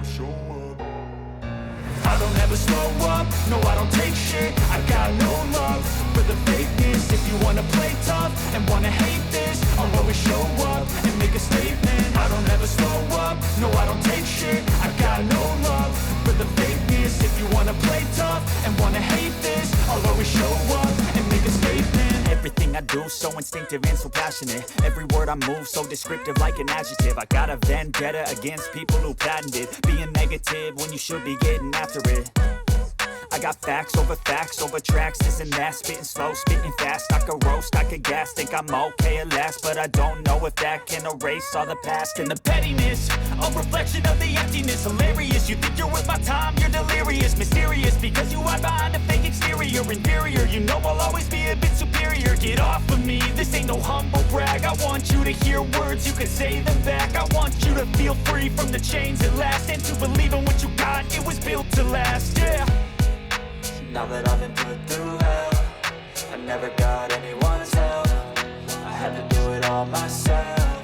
show up. I don't ever slow up, no I don't take shit. I got no love for the fakeness. If you wanna play tough and wanna hate this, I'll always show up and make a statement. I don't ever slow up, no I don't take shit. I got no love for the fakeness. If you wanna play tough and wanna hate this, I'll always show up and make a statement. Everything I do so instinctive and so passionate. Every word I move so descriptive like an adjective. I got a vendetta against people who patented being negative when you should be getting after it. I got facts over tracks, this and that. Spitting slow, spitting fast. I could roast, I could gas. Think I'm okay at last, but I don't know if that can erase all the past. And the pettiness, a reflection of the emptiness. Hilarious, you think you're worth my time, you're delirious. Mysterious, because you hide behind a fake exterior. Inferior, you know I'll always be a bit superior. Get off of me, this ain't no humble brag. I want you to hear words, you can say them back. I want you to feel free from the chains at last, and to believe in what you got, it was built to last, yeah. Now that I've been put through hell, I never got anyone's help. I had to do it all myself.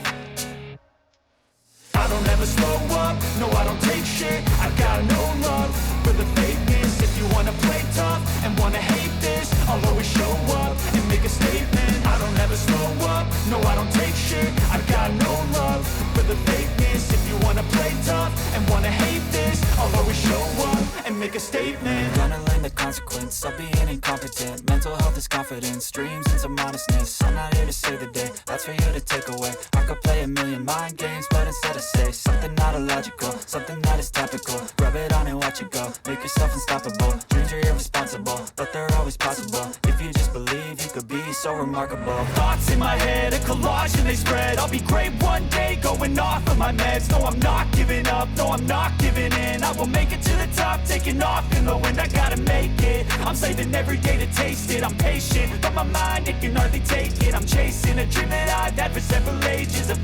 I don't ever slow up, no I don't take shit. I got no love for the fakeness. If you wanna play tough and wanna hate this, I'll always show up and make a statement. I don't ever slow up, no I don't take shit. I got no love for the fakeness. If you wanna play tough and wanna hate this, I'll always show up and make a statement. Gonna learn the consequence of being incompetent. Mental health is confidence, dreams into modestness. I'm not here to save the day, that's for you to take away. I could play a million mind games, but instead I say something not illogical, something that is topical. Rub it on and watch it go, make yourself unstoppable. Dreams are irresponsible, but they're always possible. If you just believe, you could be so remarkable. Thoughts in my head, a collage and they spread. I'll be great one day, going off of my meds. No, I'm not giving up, no, I'm not giving in. I will make it to the top, taking off in the wind. I gotta make it, I'm saving every day to taste it. I'm patient, but my mind, it can hardly take it. I'm chasing a dream that I've had for several ages. A